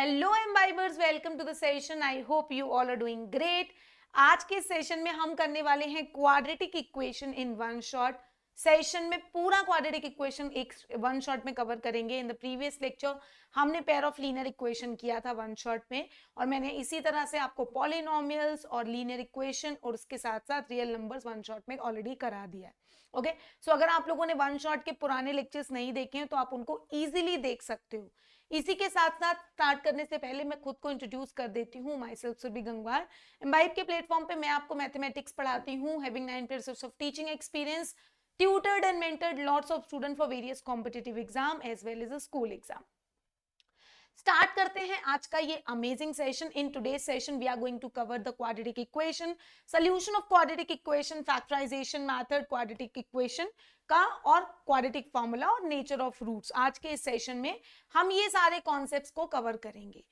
Hello Embibers, welcome to the session. I hope you all are doing great. आज के session में हम करने वाले हैं quadratic equation in one shot. Session में पूरा क्वाड्रेटिक इक्वेशन एक वन शॉट में कवर करेंगे। इन द प्रीवियस लेक्चर हमने पेयर ऑफ लीनियर इक्वेशन किया था वन शॉट में, और मैंने इसी तरह से आपको पॉलिनोमियल्स और लीनियर इक्वेशन और उसके साथ साथ रियल नंबर्स वन शॉट में ऑलरेडी करा दिया है। ओके, सो अगर आप लोगों ने वन शॉट के पुराने लेक्चर्स नहीं देखे हैं तो आप उनको इजीली देख सकते हो। इसी के साथ साथ स्टार्ट करने से पहले मैं खुद को इंट्रोड्यूस कर देती हूँ। Myself Surabhi Gangwar. एम्बाइब के प्लेटफॉर्म पे मैं आपको मैथमेटिक्स पढ़ाती हूँ, having 9 years of teaching experience, tutored and mentored lots of students for various competitive exam as well as a school exam. Start करते हैं आज का ये amazing session. In today's session we are going to cover the quadratic equation, solution of quadratic equation, factorisation method quadratic equation का, और quadratic formula और nature of roots. आज के इस सेशन में हम ये सारे कॉन्सेप्ट्स को कवर करेंगे।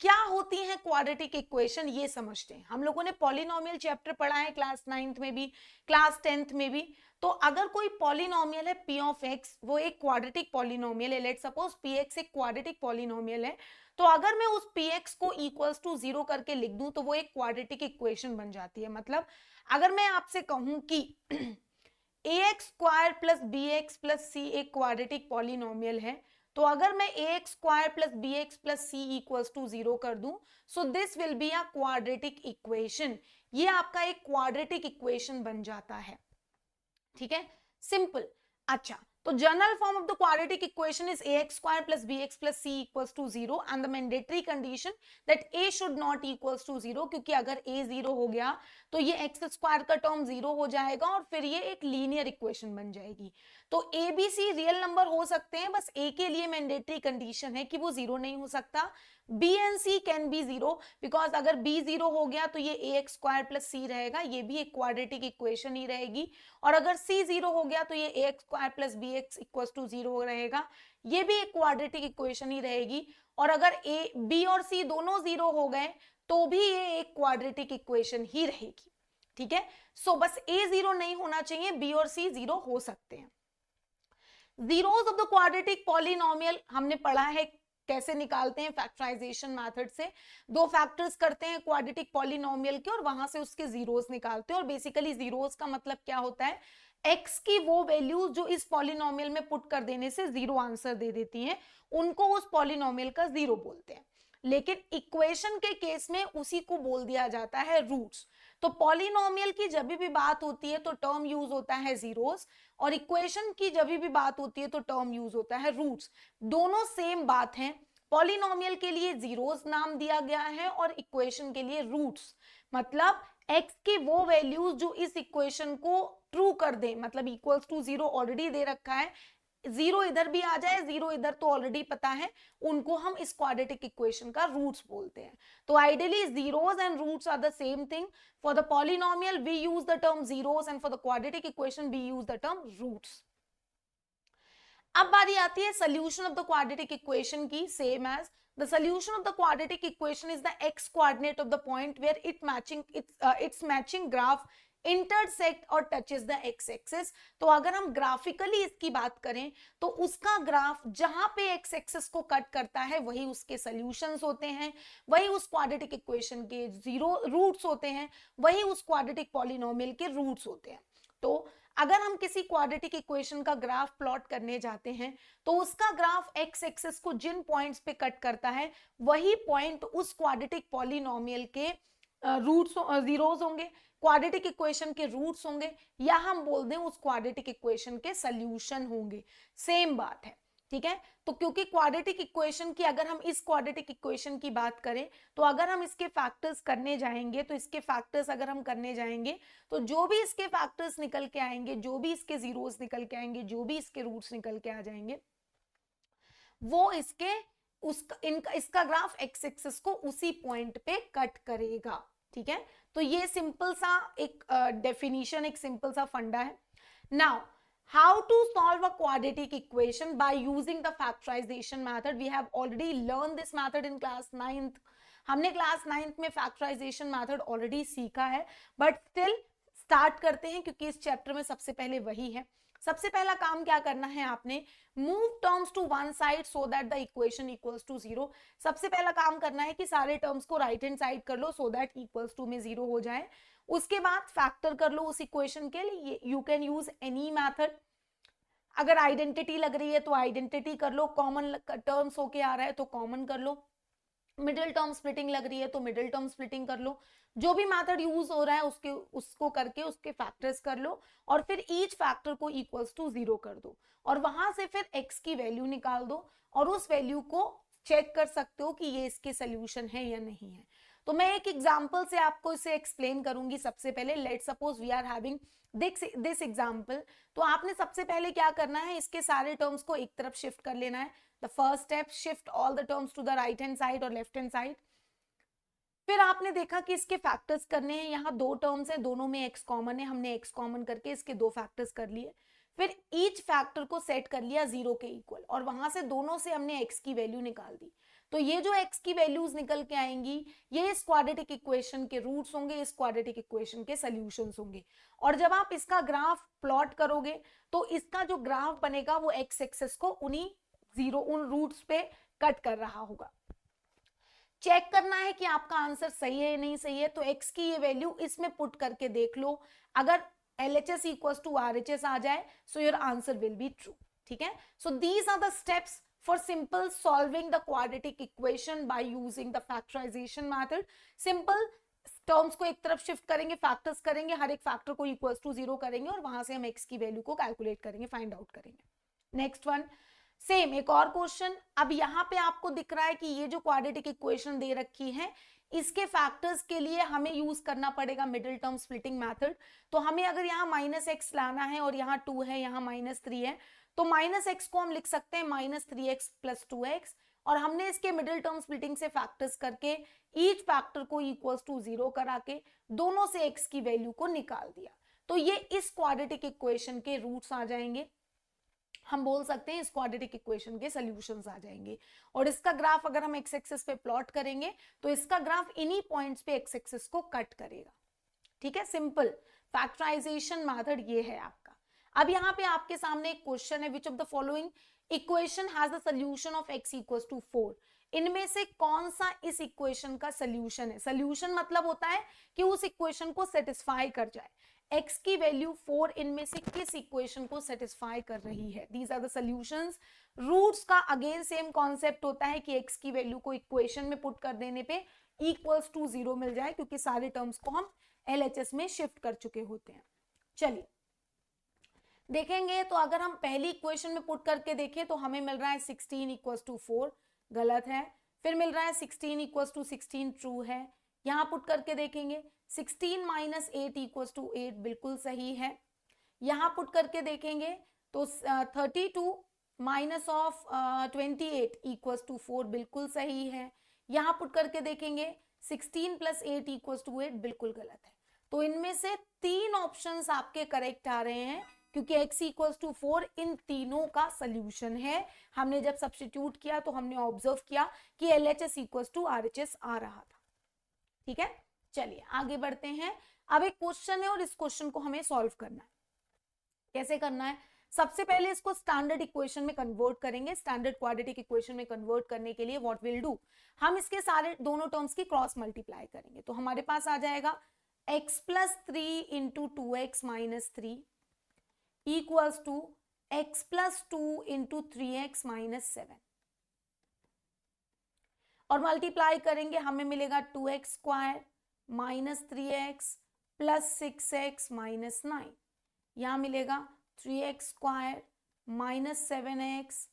क्या होती है क्वाड्रेटिक इक्वेशन ये समझते हैं। हम लोगों ने पॉलिनोमियल चैप्टर पढ़ा है क्लास 9th में भी, क्लास 10th में भी। तो अगर कोई पॉलिनोमियल है p ऑफ x, वो एक क्वाड्रेटिक पॉलिनोमियल है, लेट्स सपोज px एक क्वाड्रेटिक पॉलिनोमियल है, तो अगर मैं उस px को इक्वल्स टू 0 करके लिख दूं तो वो एक क्वाड्रेटिक इक्वेशन बन जाती है। मतलब अगर मैं आपसे कहूं कि ax square plus bx plus c एक क्वाड्रेटिक पॉलिनोमियल है, तो अगर मैं ax square plus bx plus c equals to 0 कर दूं, so this will be a quadratic equation. ये आपका एक क्वाड्रेटिक इक्वेशन बन जाता है। ठीक है, सिंपल। अच्छा, तो general form of the quadratic equation is ax square plus bx plus c equals to 0 and the mandatory condition that a should not equals to 0, क्योंकि अगर a 0 हो गया तो ये x स्क्वायर का टर्म 0 हो जाएगा और फिर ये एक लीनियर इक्वेशन बन जाएगी। तो a b c real number हो सकते हैं, बस a के लिए मैंडेटरी कंडीशन है कि वो 0 नहीं हो सकता। b and c can be 0, because अगर b 0 हो गया तो ये ax स्क्वायर प्लस c रहेगा, ये भी एक क्वाड्रेटिक इक्वेशन ही रहेगी। और अगर c 0 हो गया तो ये ax square plus bx equals to 0 रहेगा, ये भी एक क्वाड्रेटिक इक्वेशन ही रहेगी। और अगर a b और c दोनों 0 हो गए तो भी ये एक क्वाड्रेटिक इक्वेशन ही रहेगी। ठीक है, सो बस a 0 नहीं होना चाहिए, b और c 0 हो सकते हैं। Zeros of the quadratic polynomial हमने पढ़ा है कैसे निकालते हैं, फैक्टराइजेशन मेथड से। दो फैक्टर्स करते हैं क्वाड्रेटिक पॉलिनोमियल के और वहां से उसके जीरोस निकालते हैं। और बेसिकली जीरोस का मतलब क्या होता है, x की वो वैल्यूज जो इस पॉलिनोमियल में पुट कर देने से 0 आंसर दे देती हैं, उनको उस पॉलिनोमियल का 0 बोलते हैं। लेकिन इक्वेशन के केस में उसी को बोल दिया जाता है रूट्स। तो पॉलिनोमियल की जब भी बात होती है तो टर्म यूज होता है जीरोस, और इक्वेशन की जब भी बात होती है तो टर्म यूज होता है रूट्स। दोनों सेम बात है। पॉलिनोमियल के लिए जीरोस नाम दिया गया है और इक्वेशन के लिए रूट्स। मतलब x की वो वैल्यूज जो इस इक्वेशन को ट्रू कर दे, मतलब इक्वल्स टू 0 ऑलरेडी दे रखा है, 0 इधर भी आ जाए 0 इधर तो ऑलरेडी पता है, उनको हम इस क्वाड्रेटिक इक्वेशन का रूट्स बोलते हैं। तो ideally zeros and roots are the same thing. For the polynomial we use the term zeros and for the quadratic equation we use the term roots. अब बारी आती है solution of the quadratic equation की। Same as the solution of the quadratic equation is the x coordinate of the point where its matching graph intersect और touches the x axis. तो अगर हम graphically इसकी बात करें तो उसका ग्राफ जहां पे एक्स एक्सिस को कट करता है वही उसके सॉल्यूशंस होते हैं, वही उस क्वाड्रेटिक इक्वेशन के जीरो रूट्स होते हैं, वही उस क्वाड्रेटिक पॉलिनोमियल के रूट्स होते हैं। तो अगर हम किसी क्वाड्रेटिक इक्वेशन का ग्राफ प्लॉट करने जाते हैं तो उसका ग्राफ एक्स एक्सिस को जिन पॉइंट्स पे कट करता है वही पॉइंट उस क्वाड्रेटिक पॉलिनोमियल के रूट्स जीरोस होंगे, क्वाड्रेटिक इक्वेशन के रूट्स होंगे, या हम बोल दें उस क्वाड्रेटिक इक्वेशन के सॉल्यूशन होंगे। सेम बात है। ठीक है, तो क्योंकि क्वाड्रेटिक इक्वेशन की अगर हम इस क्वाड्रेटिक इक्वेशन की बात करें तो अगर हम इसके फैक्टर्स करने जाएंगे तो इसके फैक्टर्स अगर हम करने जाएंगे तो जो भी इसके फैक्टर्स निकल के आएंगे, जो भी इसके जीरोस निकल के आएंगे, जो भी इसके रूट्स निकल के आ जाएंगे, वो इसका ग्राफ एक्स एक्सिस को उसी पॉइंट पे कट करेगा। ठीक है, तो ये सिंपल सा एक डेफिनेशन, एक सिंपल सा फंडा है। Now how to solve a quadratic equation by using the factorization method. We have already learned this method in class 9th. हमने क्लास 9th में फैक्टराइजेशन मेथड ऑलरेडी सीखा है, बट स्टिल स्टार्ट करते हैं क्योंकि इस चैप्टर में सबसे पहले वही है। सबसे पहला काम क्या करना है आपने, move terms to one side so that the equation equals to zero. सबसे पहला काम करना है कि सारे टर्म्स को राइट हैंड साइड कर लो सो दैट इक्वल्स टू में जीरो हो जाए। उसके बाद फैक्टर कर लो उस इक्वेशन के लिए, you can use any method. अगर आइडेंटिटी लग रही है तो आइडेंटिटी कर लो, कॉमन टर्म्स होके आ रहा है तो कॉमन कर लो, मिडिल टर्म स्प्लिटिंग लग रही है तो मिडिल टर्म स्प्लिटिंग कर लो, जो भी मेथड यूज हो रहा है उसको करके उसके फैक्टर्स कर लो और फिर ईच फैक्टर को इक्वल्स टू जीरो कर दो और वहां से फिर x की वैल्यू निकाल दो और उस वैल्यू को चेक कर सकते हो कि ये इसके सोल्यूशन है या नहीं है। तो मैं एक एग्जांपल से आपको इसे एक्सप्लेन करूंगी। सबसे पहले let suppose we are having this example. तो आपने सबसे पहले क्या करना है, इसके सारे टर्म्स को एक तरफ शिफ्ट कर लेना है। The first step, shift all the terms to the right hand side और लेफ्ट हैंड साइड। फिर आपने देखा कि इसके फैक्टर्स करने हैं, यहाँ दो टर्म्स हैं, दोनों में x कॉमन है, हमने x कॉमन करके इसके दो फैक्टर्स कर लिए। फिर ईच फैक्टर को सेट कर लिया जीरो के इक्वल और वहां से दोनों से हमने x की वैल्यू निकाल दी। तो ये जो x की वैल्यूज निकल के आएंगी ये इस क्वाड्रेटिक इक्वेशन के रूट्स होंगे, इस क्वाड्रेटिक इक्वेशन के सॉल्यूशंस होंगे। और जब आप इसका ग्राफ प्लॉट करोगे तो इसका जो ग्राफ बनेगा वो x एक्सिस को उन्हीं जीरो उन रूट्स पे कट कर रहा होगा। चेक करना है कि आपका आंसर सही है या नहीं सही है, तो x की ये वैल्यू इसमें पुट करके देख लो। अगर LHS इक्वल्स टू RHS आ जाए so your answer will be true. ठीक है, so these are the steps for simple solving the quadratic equation by using the factorisation method. Simple terms को एक तरफ शिफ्ट करेंगे, फैक्टर्स करेंगे, हर एक फैक्टर को इक्वल्स टू जीरो करेंगे और वहां से हम x की वैल्यू को कैलकुलेट करेंगे, फाइंड आउट करेंगे। नेक्स्ट वन, सेम एक और क्वेश्चन। अब यहाँ पे आपको दिख रहा है कि ये जो क्वाड्रेटिक इक्वेशन दे रखी है इसके फैक्टर्स के लिए हमें यूज करना पड़ेगा मिडिल टर्म स्प्लिटिंग मेथड। तो हमें अगर यहाँ माइनस एक्स लाना है और यहाँ 2 है, यहाँ माइनस 3 है, तो माइनस एक्स को हम लिख सकते हैं माइनस 3x प्लस 2x और हमने इसके मिडिल टर्म स्प्लिटिंग से फैक्टर्स करके ईच फैक्टर को इक्वल्स टू जीरो करा के दोनों से x की वैल्यू को निकाल दिया। तो ये इस क्वाड्रेटिक इक्वेशन के रूट्स आ जाएंगे, हम बोल सकते हैं इस क्वाड्रेटिक इक्वेशन के सॉल्यूशंस आ जाएंगे। और इसका ग्राफ अगर हम एक्स एक्सिस पे प्लॉट करेंगे तो इसका ग्राफ इन्हीं पॉइंट्स पे एक्स एक्सिस को कट करेगा। ठीक है, सिंपल फैक्टराइजेशन मेथड ये है आपका। अब यहाँ पे आपके सामने एक क्वेश्चन है, which of the following equation has the solution of x equals to 4। इनमें से कौन सा इस इक्वेशन का सॉल्यूशन है? सॉल्यूशन मतलब होता है कि उस इक्वेशन को सेटिस्फाई कर जाए। x की वैल्यू 4 इनमें से किस इक्वेशन को सेटिस्फाई कर रही है? These are the solutions. Roots का अगेन सेम कॉन्सेप्ट होता है कि x की वैल्यू को इक्वेशन में पुट कर देने पे इक्वल्स टू जीरो मिल जाए, क्योंकि सारे टर्म्स को हम LHS में शिफ्ट कर चुके होते हैं। चलिए देखेंगे, तो अगर हम पहली इक्वेशन में पुट करके देखें तो हमें मिल रहा है 16 इक्वल्स टू 4, गलत है। फिर मिल रहा है 16 इक्वल्स टू 16, ट्रू है। यहाँ पुट करके देखेंगे 16 माइनस 8 इक्वल्स टू 8, बिल्कुल सही है। यहाँ पुट करके देखेंगे तो 32 माइनस ऑफ 28 इक्वल्स टू 4, बिल्कुल सही है। यहाँ पुट करके देखेंगे 16 प्लस 8 इक्वल्स टू 8, बिल्कुल गलत है। तो इनमें से तीन ऑप्शंस आपके करेक्ट आ रहे हैं, क्योंकि x इक्वल्स टू 4 इन तीनों का सोल्यूशन है। हमने जब सब्स्टिट्यूट किया तो हमने ऑब्जर्व किया कि LHS इक्वल्स टू RHS आ रहा था। ठीक है, चलिए आगे बढ़ते हैं। अब एक क्वेश्चन है और इस क्वेश्चन को हमें सॉल्व करना है। कैसे करना है? सबसे पहले इसको स्टैंडर्ड इक्वेशन में कन्वर्ट करेंगे। स्टैंडर्ड क्वाड्रेटिक इक्वेशन में कन्वर्ट करने के लिए व्हाट विल डू, हम इसके सारे दोनों टर्म्स की क्रॉस मल्टीप्लाई करेंगे। तो हमारे पास आ जाएगा x plus 3 into 2x minus 3 equals to x plus 2 into 3x minus 7 और मल्टीप्लाई करेंगे हमें मिलेगा 2x square minus 3x plus 6x minus 9। यहाँ मिलेगा 3x square minus 7x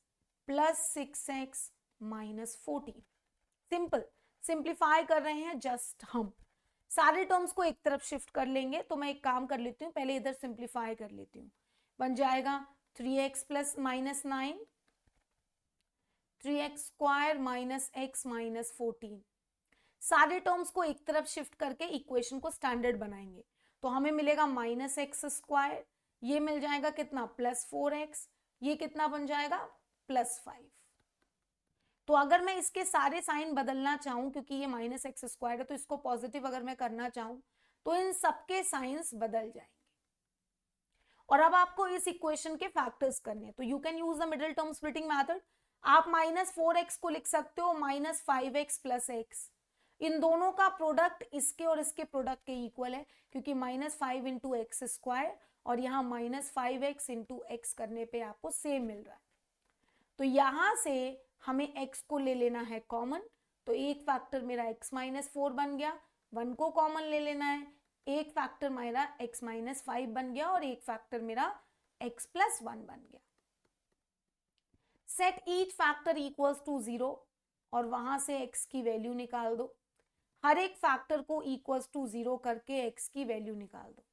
plus 6x minus 14। Simple simplify कर रहे हैं जस्ट हम। सारे टर्म्स को एक तरफ शिफ्ट कर लेंगे, तो मैं एक काम कर लेती हूँ, पहले इधर सिंप्लीफाई कर लेती हूँ। बन जाएगा 3x plus minus 9, 3x square minus x minus 14। सारे टर्म्स को एक तरफ शिफ्ट करके इक्वेशन को स्टैंडर्ड बनाएंगे, तो हमें मिलेगा माइनस एक्स स्क्वायर, ये मिल जाएगा कितना प्लस 4x, ये कितना बन जाएगा प्लस 5। तो अगर मैं इसके सारे साइन बदलना चाहूं, क्योंकि ये माइनस एक्स स्क्वायर है, तो इसको पॉजिटिव अगर मैं करना चाहूं तो इन सबके साइंस बदल जाएंगे और अब आपको इस इक्वेशन के फैक्टर्स करने हैं, तो you can use the middle term splitting method. आप -4x को लिख सकते हो -5x + x। इन दोनों का प्रोडक्ट इसके और इसके प्रोडक्ट के इक्वल है, क्योंकि -5 × x² और यहाँ -5x × x करने पे आपको सेम मिल रहा है। तो यहां से हमें x को ले लेना है कॉमन, तो एक फैक्टर मेरा x - 4 बन गया, 1 को कॉमन ले लेना है, एक फैक्टर मेरा x - 5 बन गया और एक फैक्टर मेरा x + 1 बन गया। Set each factor equals to 0 और वहां से x की वैल्यू निकाल दो। हर एक फैक्टर को इक्वल्स टू 0 करके x की वैल्यू निकाल दो।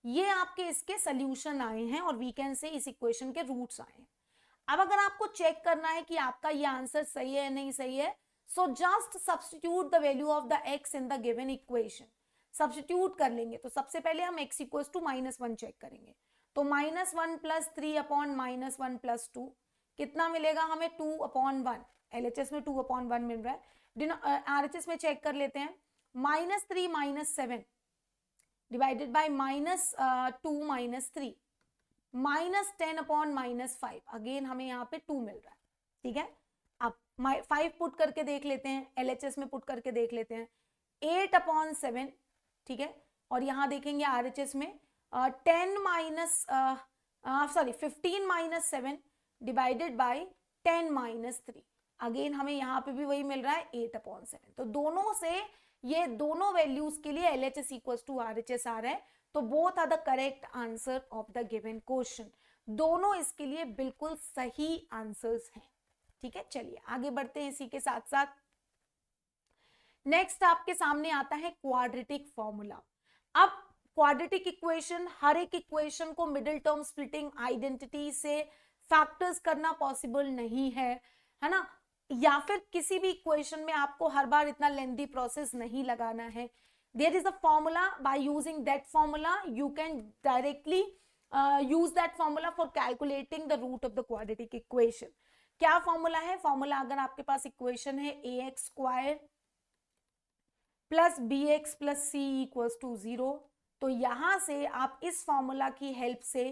ये आपके इसके सोल्यूशन आए हैं और वी कैन से इस इक्वेशन के रूट्स आए हैं। अब अगर आपको चेक करना है कि आपका ये आंसर सही है या नहीं सही है, so just substitute the value of the x in the given equation. Substitute कर लेंगे, तो सबसे पहले हम x इक्वल्स टू -1 चेक करेंगे, तो -1 + 3 अपॉन -1 + 2 कितना मिलेगा हमें, 2/1। LHS में 2/1 मिल रहा है, RHS में चेक कर लेते हैं, -3 - 7 डिवाइडेड बाय -2 - 3 -10/-5। अगेन हमें यहाँ पे 2 मिल रहा है, ठीक है। अब 5 पुट करके देख लेते हैं, LHS में पुट करके देख लेते हैं, 8/7, ठीक है। और यहाँ देखेंगे RHS में 15 - 7 डिवाइडेड बाय 10 - 3। अगेन हमें यहाँ पे भी वही मिल रहा है 8/7। तो दोनों से ये दोनों वैल्यूज के लिए LHS इक्वल्स टू RHS आ रहा है, तो both are the correct answer of the given question. दोनों इसके लिए बिल्कुल सही आंसर्स हैं, ठीक है। चलिए आगे बढ़ते हैं इसी के साथ साथ। नेक्स्ट आपके सामने आता है क्वाड्रेटिक फॉर्मूला। अब क्वाड्रेटिक इक्वेशन, हर एक इक्वेशन को मिडिल टर्म स्प्लिटिंग आइडेंटिटी से फैक्टर्स करना पॉसिबल नहीं है ना, या फिर किसी भी इक्वेशन में आपको हर बार इतना लेंथी प्रोसेस नहीं लगाना है। There is a formula, by using that formula you can directly use that formula for calculating the root of the quadratic equation। क्या फॉर्मूला है? फॉर्मूला अगर आपके पास इक्वेशन है ax² + bx + c = 0, तो यहां से आप इस फॉर्मूला की हेल्प से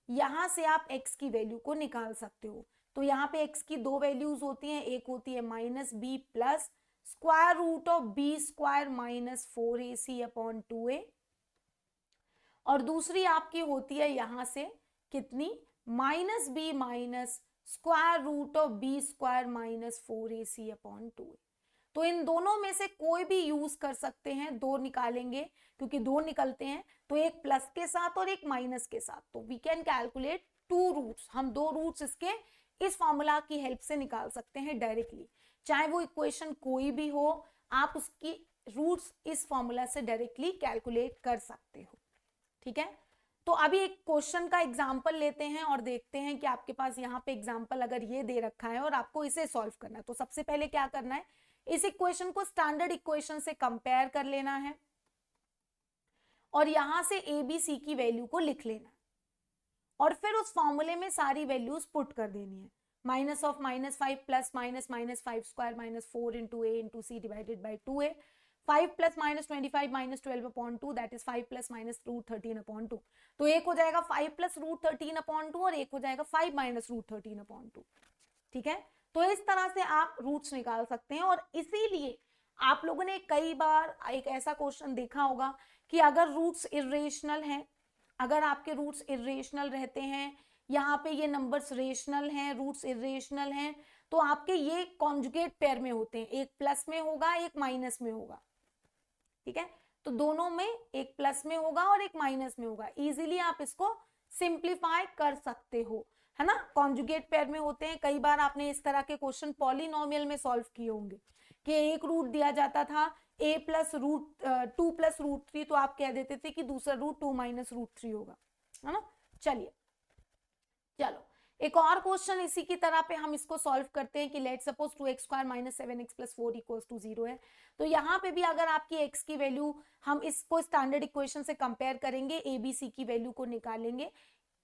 यहां से आप x की वैल्यू को निकाल सकते हो। तो यहाँ पे x की दो वैल्यूज होती हैं, एक होती है -b + √b² - 4ac/2a और दूसरी आपकी होती है यहां से कितनी, -b - √b² - 4ac/2a। तो इन दोनों में से कोई भी यूज कर सकते हैं, दो निकालेंगे क्योंकि दो निकलते हैं, तो एक प्लस के साथ और एक माइनस के साथ। तो वी कैन कैलकुलेट 2 रूट्स, हम 2 रूट्स इसके इस फॉर्मूला की हेल्प से निकाल सकते हैं डायरेक्टली। चाहे वो इक्वेशन कोई भी हो, आप उसकी रूट्स इस फॉर्मूला से डायरेक्टली कैलकुलेट कर सकते हो, ठीक है। तो अभी एक क्वेश्चन का एग्जांपल लेते हैं और देखते हैं कि आपके पास यहाँ पे एग्जांपल अगर ये दे रखा है और आपको इसे सॉल्व करना है, तो सबसे पहले क्या करना है, इस इक्वेशन को स्टैंडर्ड इक्वेशन से कंपेयर कर लेना है और यहां से ABC की वैल्यू को लिख लेना है और फिर उस फॉर्मूले में सारी वैल्यूज पुट कर देनी है। -5 + -5² - 4 × a × c divided by 2a, 5 + -25 - 12/2, that is 5 + -√13/2। तो एक हो जाएगा 5 + √13/2 और एक हो जाएगा 5 - √13/2, ठीक है। तो इस तरह से आप रूट्स निकाल सकते हैं और इसीलिए आप लोगों ने कई बार एक ऐसा क्वेश्चन देखा होगा कि अगर रूट्स इरेशनल हैं, अगर आपके रूट्स इरेशनल रहते हैं, यहाँ पे ये नंबर्स रेशनल हैं, रूट्स इरेशनल हैं, तो आपके ये कॉन्जुगेट पेयर में होते हैं, एक प्लस में होगा एक माइनस में होगा, ठीक है। तो दोनों में एक प्लस में होगा और एक माइनस में होगा। इजीली आप इसको सिंप्लीफाई कर सकते हो, है ना। कॉन्जुगेट पेयर में होते हैं, कई बार आपने इस तरह के क्वेश्चन पॉलिनोमियल में सॉल्व किए होंगे कि एक रूट दिया जाता था a + √2 + √3, तो आप कह देते थे कि दूसरा रूट 2 - √3 होगा, है ना। चलिए चलो एक और क्वेश्चन इसी की तरह पे हम इसको सॉल्व करते हैं कि लेट सपोज 2x² - 7x + 4 = 0 है। तो यहाँ पे भी अगर आपकी x की वैल्यू, हम इसको स्टैंडर्ड इक्वेशन से कंपेयर करेंगे, ABC की वैल्यू को निकालेंगे,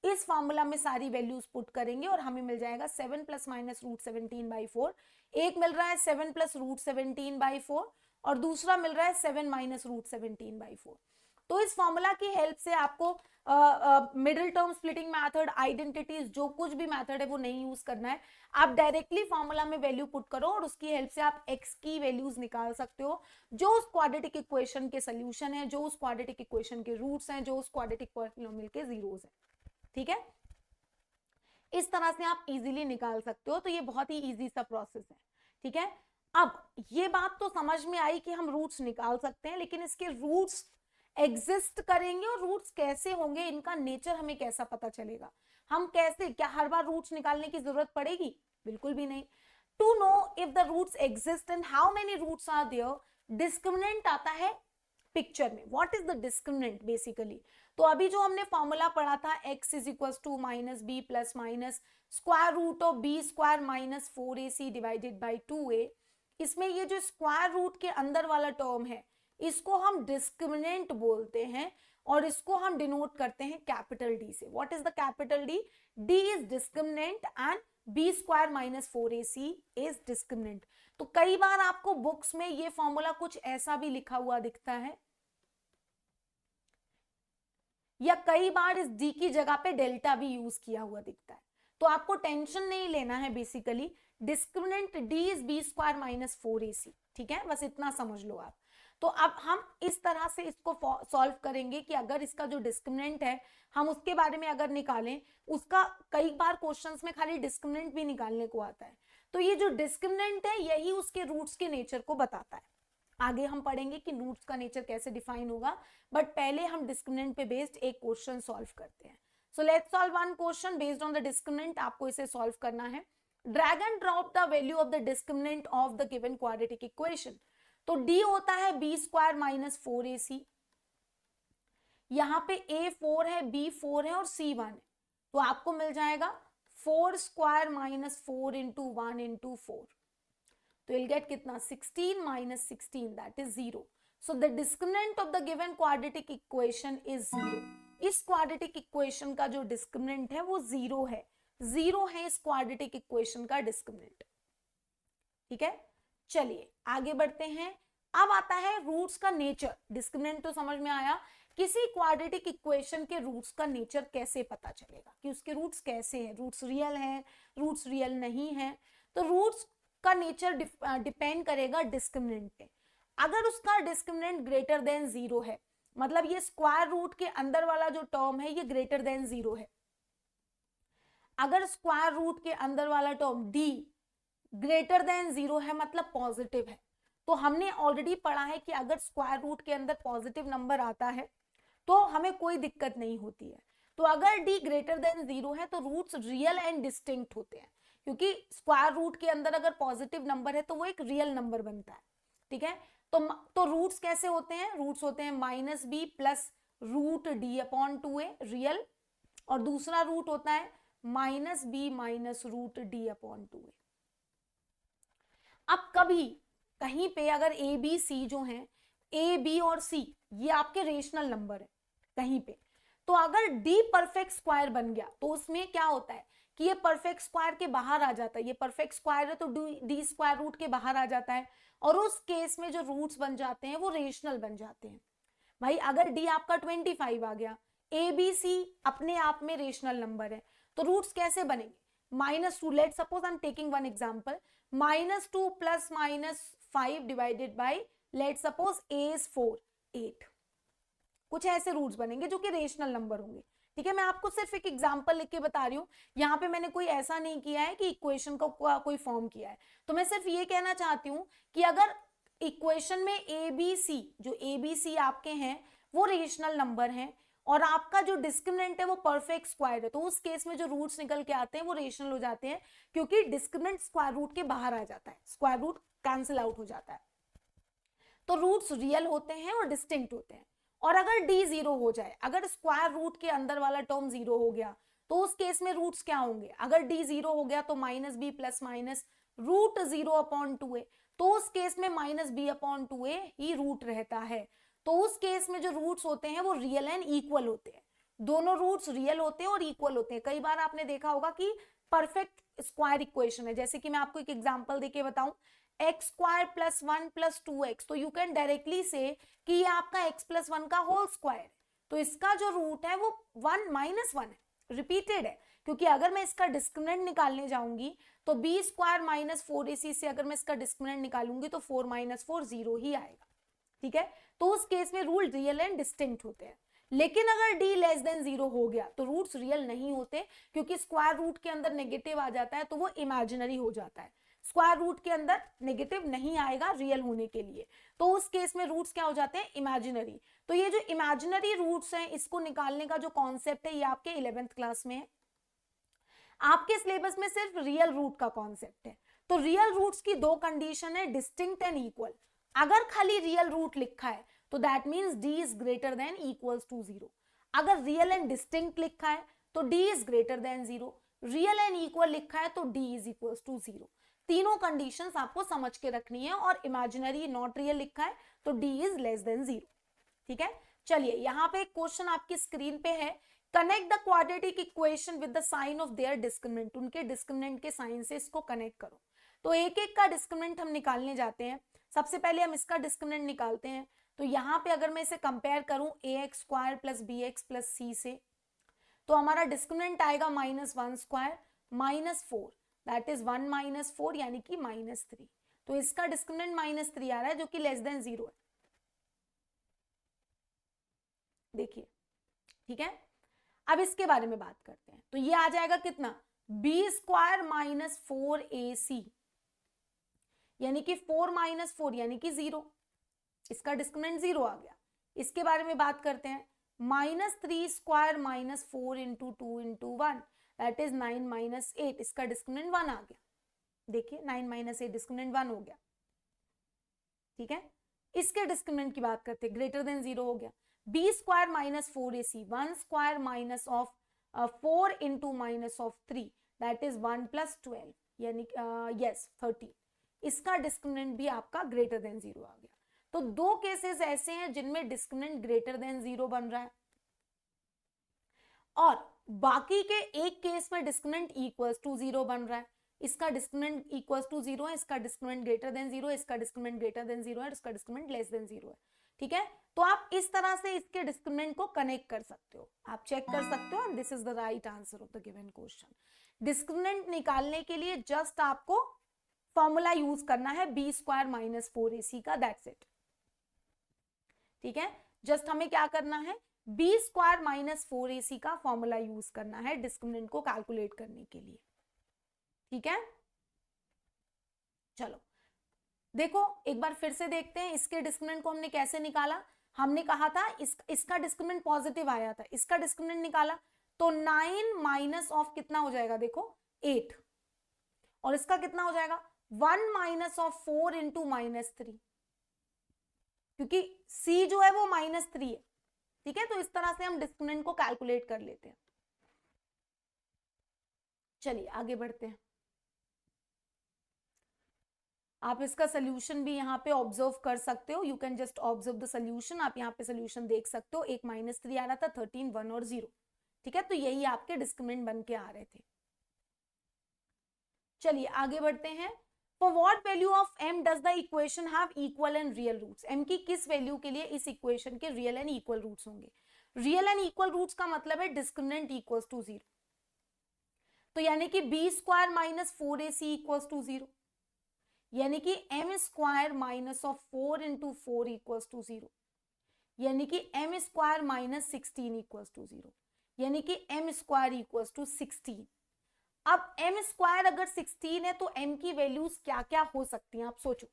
इस फॉर्मूला में सारी वैल्यूज पुट करेंगे और हमें मिल जाएगा 7 + -√17/4। एक मिल रहा है 7 + √17/4 और दूसरा मिल रहा है 7 - √17/4। तो इस फॉर्मूला की हेल्प से आपको middle term splitting method, identities, जो कुछ भी मेथड है वो नहीं यूज करना है। आप डायरेक्टली फॉर्मूला में वैल्यू पुट करो और उसकी हेल्प से आप x की वैल्यूज निकाल सकते हो, जो उस क्वाड्रेटिक इक्वेशन के सोल्यूशन है, जो उस क्वाड्रेटिक इक्वेशन के रूट्स हैं, जो उस क्वाड्रेटिक पॉलिनोमियल के जीरोस हैं। ठीक है, इस तरह से आप इजीली निकाल सकते हो। तो ये बहुत ही इजी सा प्रोसेस है। ठीक है, अब ये बात तो समझ में आई कि हम रूट्स निकाल सकते हैं, लेकिन इसके रूट्स एग्जिस्ट करेंगे और रूट्स कैसे होंगे, इनका नेचर हमें कैसा पता चलेगा, हम कैसे, क्या हर बार रूट्स निकालने की जरूरत पड़ेगी? बिल्कुल भी नहीं। To know if the roots exist and how many roots are there, discriminant आता है पिक्चर में। What is the discriminant basically? तो अभी जो हमने फॉर्मूला पढ़ा था x is equal to minus b plus minus square root of b square minus 4ac divided by 2a, इसमें ये जो स्क्वायर रूट के अंदर वाला टर्म है इसको हम डिस्क्रिमिनेंट बोलते हैं और इसको हम डिनोट करते हैं कैपिटल डी से। What is the capital D? D is discriminant and b square minus 4ac is discriminant. तो कई बार आपको बुक्स में ये फॉर्मूला कुछ ऐसा भी लिखा हुआ दिखता है, या कई बार इस डी की जगह पे डेल्टा भी यूज किया हुआ दिखता है। तो आपको टेंशन नहीं लेना है, basically discriminant D is b square minus 4ac। ठीक है, बस इतना समझ लो आप। तो अब हम इस तरह से इसको सॉल्व करेंगे कि अगर इसका जो डिस्क्रिमिनेंट है हम उसके बारे में अगर निकालें, उसका कई बार क्वेश्चंस में खाली डिस्क्रिमिनेंट भी निकालने को आता है। तो ये जो डिस्क्रिमिनेंट है यही उसके रूट्स के नेचर को बताता है। आगे हम पढ़ेंगे कि रूट्स का नेचर कैसे डिफाइन होगा, बट पहले हम डिस्क्रिमिनेंट पे बेस्ड एक क्वेश्चन सॉल्व करते हैं। So let's solve one question based on the discriminant. आपको इसे सॉल्व करना है। Drag and drop the value of the discriminant of the given quadratic equation. तो डी होता है बी स्क्वायर माइनस 4ac, यहां पे a 4 है, b 4 है और c 1 है, तो आपको मिल जाएगा 4 स्क्वायर माइनस 4 इंटू 1 इंटू 4। तो you'll get कितना? 16 minus 16, that is 0. So the discriminant of the given quadratic equation is 0. इस quadratic equation का जो discriminant है वो 0 है। 0 है इस quadratic equation का discriminant। ठीक है, चलिए आगे बढ़ते हैं। अब आता है रूट्स का नेचर। डिस्क्रिमिनेंट तो समझ में आया, किसी क्वाड्रेटिक इक्वेशन के रूट्स का नेचर कैसे पता चलेगा कि उसके रूट्स कैसे हैं, रूट्स रियल हैं, रूट्स रियल नहीं हैं। तो रूट्स का नेचर डिपेंड करेगा डिस्क्रिमिनेंट पे। अगर उसका डिस्क्रिमिनेंट ग्रेटर देन 0 है, मतलब ये स्क्वायर रूट के अंदर वाला जो टर्म है ये ग्रेटर देन 0 है, अगर स्क्वायर रूट के अंदर वाला टर्म d ग्रेटर देन 0 है मतलब पॉजिटिव है, तो हमने ऑलरेडी पढ़ा है कि अगर स्क्वायर रूट के अंदर पॉजिटिव नंबर आता है तो हमें कोई दिक्कत नहीं होती है। तो अगर d ग्रेटर देन 0 है तो रूट्स रियल एंड डिस्टिंक्ट होते हैं, क्योंकि स्क्वायर रूट के अंदर अगर पॉजिटिव नंबर है तो वो एक रियल नंबर बनता है। ठीक है, तो रूट्स कैसे होते हैं? रूट्स होते हैं minus b plus root D upon 2a real, और दूसरा रूट होता है minus b minus root D upon 2a। अब कभी कहीं पे अगर ए बी सी जो है, ए बी और सी ये आपके रेशनल नंबर है कहीं पे, तो अगर डी परफेक्ट स्क्वायर बन गया तो उसमें क्या होता है कि ये परफेक्ट स्क्वायर के बाहर आ जाता है। ये परफेक्ट स्क्वायर है तो डी स्क्वायर रूट के बाहर आ जाता है, और उस केस में जो रूट्स बन जाते हैं वो रेशनल बन जाते हैं। भाई अगर डी आपका 25 आ गया, ए बी सी अपने आप में रेशनल नंबर है, तो रूट्स कैसे बनेंगे? -2, let suppose I am taking one example, -2 plus -5 divided by let suppose a is 4, 8। कुछ ऐसे रूट्स बनेंगे जो कि रेशनल नंबर होंगे। ठीक है, मैं आपको सिर्फ एक एग्जांपल लिख के बता रही हूँ, यहाँ पे मैंने कोई ऐसा नहीं किया है कि इक्वेशन का कोई फॉर्म किया है। तो मैं सिर्फ ये कहना चाहती हूँ कि अगर इक्वेशन में ए बी सी, जो ए बी सी आपके हैं वो रेशनल नंबर हैं, और आपका जो डिस्क्रिमिनेंट है वो परफेक्ट स्क्वायर है, तो उस केस में जो रूट्स निकल के आते हैं वो रेशनल हो जाते हैं, क्योंकि डिस्क्रिमिनेंट स्क्वायर रूट के बाहर आ जाता है, स्क्वायर रूट कैंसिल आउट हो जाता है। तो रूट्स रियल होते हैं और डिस्टिंक्ट होते हैं। और अगर d 0 हो जाए, अगर स्क्वायर रूट के अंदर वाला टर्म 0 हो गया, तो उस केस में रूट्स क्या होंगे? अगर d 0 हो गया तो minus b plus minus root 0 upon 2a, तो उस केस में माइनस बी अपॉन 2a ही रूट रहता है। तो उस केस में जो रूट्स होते हैं वो रियल एंड इक्वल होते हैं, दोनों रूट्स रियल होते हैं और इक्वल होते हैं। कई बार आपने देखा होगा कि परफेक्ट स्क्वायर इक्वेशन है, जैसे कि मैं आपको एक एग्जांपल देके बताऊं, x square plus 1 plus 2x, तो यू कैन डायरेक्टली से कि ये आपका x प्लस 1 का होल स्क्वायर, तो इसका जो रूट है वो 1 माइनस 1 है, रिपीटेड है, क्योंकि अगर मैं इसका डिस्क्रिमिनेंट निकालने जाऊंगी तो बी स्क्वायर माइनस 4ac से अगर मैं इसका डिस्क्रिमिनेंट निकालूंगी तो 4 माइनस 4 0 ही आएगा, ठीक है। तो उस केस में रूल रियल एंड डिस्टिंक्ट होते हैं। लेकिन अगर d लेस देन 0 हो गया तो रूट्स रियल नहीं होते, क्योंकि स्क्वायर रूट के अंदर नेगेटिव आ जाता है तो वो इमेजिनरी हो जाता है। स्क्वायर रूट के अंदर नेगेटिव नहीं आएगा रियल होने के लिए, तो उस केस में रूट्स क्या हो जाते हैं, इमेजिनरी। तो ये जो इमेजिनरी रूट्स हैं इसको निकालने का जो कॉन्सेप्ट है ये आपके 11th क्लास में है। आपके सिलेबस में सिर्फ रियल रूट का कॉन्सेप्ट है। तो रियल रूट्स की दो कंडीशन है, डिस्टिंक्ट एंड इक्वल। अगर खाली रियल रूट लिखा है तो that means d is greater than equals to 0। अगर रियल एंड डिस्टिंक्ट लिखा है तो d is greater than 0, real and equal लिखा है तो d इज इक्वल्स टू 0। तीनों कंडीशंस आपको समझ के रखनी है, और इमेजिनरी नॉट रियल लिखा है तो d इज लेस देन 0, ठीक है। चलिए यहाँ पे एक क्वेश्चन आपकी स्क्रीन पे है, connect the quadratic equation with the sign of their discriminant. उनके डिस्क्रिमिनेंट के साइन से इसको कनेक्ट करो। तो एक एक का डिस्क्रिमिनेंट हम निकालने जाते हैं। सबसे पहले हम इसका डिस्क्रिमिनेंट निकालते हैं। तो यहाँ पे अगर मैं इसे कंपेयर करूं ax square plus bx plus c से, तो हमारा डिस्क्रिमिनेंट आएगा -1 स्क्वायर -4, दैट इज 1 माइनस 4 यानी कि -3। तो इसका डिस्क्रिमिनेंट -3 आ रहा है जो कि लेस देन 0 है, देखिए, ठीक है। अब इसके बारे में बात करते हैं। तो ये आ जाएगा कितना, b स्क्वायर माइनस 4ac यानी कि 4 माइनस 4 यानी कि 0। इसका डिस्क्रिमिनेंट 0 आ गया। इसके बारे में बात करते हैं, -3 square minus 4 into 2 into 1 that is 9 minus 8। इसका डिस्क्रिमिनेंट 1 आ गया, देखिए 9 माइनस 8 डिस्क्रिमिनेंट 1 हो गया, ठीक है। इसके डिस्क्रिमिनेंट की बात करते हैं, ग्रेटर देन 0 हो गया। b square minus 4ac 1 square minus of 4 into minus of 3 that is 1 plus 12 यानी यस 13। इसका डिस्क्रिमिनेंट भी आपका ग्रेटर देन 0 आ गया। तो दो केसेस ऐसे हैं जिनमें डिस्क्रिमिनेंट ग्रेटर देन 0 बन रहा है, और बाकी के एक केस में डिस्क्रिमिनेंट इक्वल्स टू 0 बन रहा है। इसका डिस्क्रिमिनेंट इक्वल्स टू 0 है, इसका डिस्क्रिमिनेंट ग्रेटर देन 0 है, इसका डिस्क्रिमिनेंट ग्रेटर देन 0 है, इसका डिस्क्रिमिनेंट लेस देन 0 है, ठीक है। तो आप इस तरह से इसके डिस्क्रिमिनेंट को कनेक्ट कर सकते हो, आप चेक कर सकते हो, and this is the right answer of the given question. Discriminant निकालने के लिए जस्ट आपको फॉर्मूला यूज करना है b स्क्वायर माइनस 4ac का, दैट्स इट, ठीक है। जस्ट हमें क्या करना है, b स्क्वायर माइनस 4ac का फॉर्मूला यूज करना है डिस्क्रिमिनेंट को कैलकुलेट करने के लिए, ठीक है। चलो देखो एक बार फिर से देखते हैं इसके डिस्क्रिमिनेंट को हमने कैसे निकाला। हमने कहा था इसका डिस्क्रिमिनेंट पॉजिटिव आया था, इसका डिस्क्रिमिनेंट निकाला तो 9 माइनस ऑफ कितना हो जाएगा, देखो 8, और इसका कितना हो जाएगा 1 माइनस ऑफ 4 इंटू -3, क्योंकि c जो है वो -3 है, ठीक है। तो इस तरह से हम डिस्क्रिमिनेंट को कैलकुलेट कर लेते हैं। चलिए आगे बढ़ते हैं। आप इसका सोल्यूशन भी यहाँ पे ऑब्जर्व कर सकते हो, you can just observe the solution. आप यहाँ पे सोल्यूशन देख सकते हो, एक -3 आ रहा था, 13, 1 और 0, ठीक है। तो यही आपके डिस्क्रिमिनेंट बन के आ रहे थे। चलिए आगे बढ़ते हैं। For what value of m does the equation have equal and real roots? m की किस वैल्यू के लिए इस इक्वेशन के रियल एंड इक्वल रूट्स होंगे? रियल एंड इक्वल रूट्स का मतलब है डिस्क्रिमिनेंट इक्वल्स टू 0। तो यानी कि b square minus 4ac equals to 0, यानी कि m square minus of 4 into 4 equals to 0, यानी कि m square minus 16 equals to 0, यानी कि m स्क्वायर इक्वल्स टू 16। अब m स्क्वायर अगर 16 है तो m की वैल्यूज क्या क्या हो सकती हैं, आप सोचो।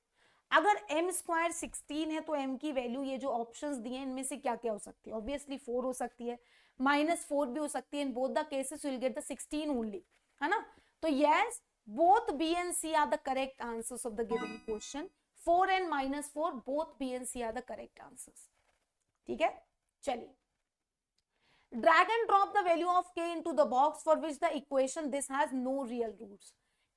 अगर m स्क्वायर 16 है तो m की वैल्यू, ये जो ऑप्शंस दिए हैं इनमें से क्या क्या हो सकती है, ऑब्वियसली 4 हो सकती है, -4 भी हो सकती है। In both the cases you will get the 16 only, है ना। तो yes, both b and c are the correct answers of the given question. 4 and -4 both b and c are the correct answers, ठीक है। चलिए, drag and drop the value of k into the box for which the equation this has no real roots।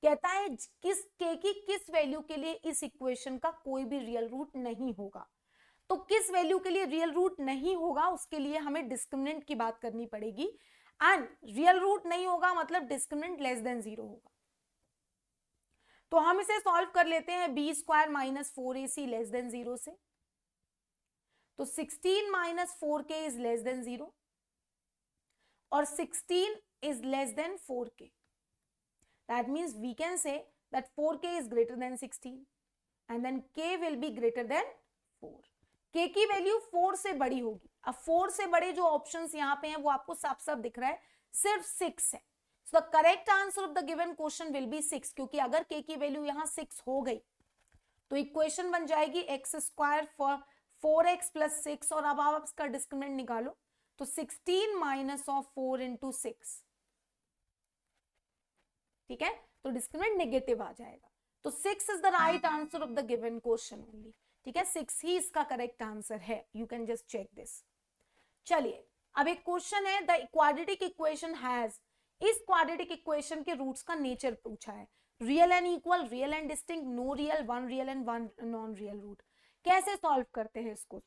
कहता है किस k की किस value के लिए इस इक्वेशन का कोई भी रियल रूट नहीं होगा। तो किस वैल्यू के लिए रियल रूट नहीं होगा उसके लिए हमें डिस्क्रिमिनेंट की बात करनी पड़ेगी, एंड रियल रूट नहीं होगा मतलब डिस्क्रिमिनेंट लेस देन 0 होगा। तो हम इसे सॉल्व कर लेते हैं b square minus 4ac less than 0 से। तो 16 minus 4k is less than 0 और 16 is less than 4k. That means we can say that 4k is greater than 16 and then k will be greater than 4. k की value 4 से बड़ी होगी। अब 4 से बड़े जो ऑप्शंस यहाँ पे हैं वो आपको साफ साफ दिख रहा है, सिर्फ 6 है। So the correct answer of the given question will be 6, क्योंकि अगर k की वैल्यू यहाँ 6 हो गई तो इक्वेशन बन जाएगी x square for 4x plus 6 और अब आप इसका डिस्क्रिमिनेंट निकालो तो 16 माइनस ऑफ 4 इंटू 6, ठीक है, तो डिस्क्रिमिनेंट नेगेटिव आ जाएगा। तो 6 is the right answer of the given question only, ठीक है, 6 ही इसका करेक्ट आंसर है। You can just check this. चलिए अब एक क्वेश्चन है, द क्वाड्रेटिक इक्वेशन हैज, इस क्वाड्रेटिक इक्वेशन के रूट्स का नेचर पूछा है, real and equal, real and distinct, no real, one real and one non real root. कैसे सॉल्व करते हैं इसको,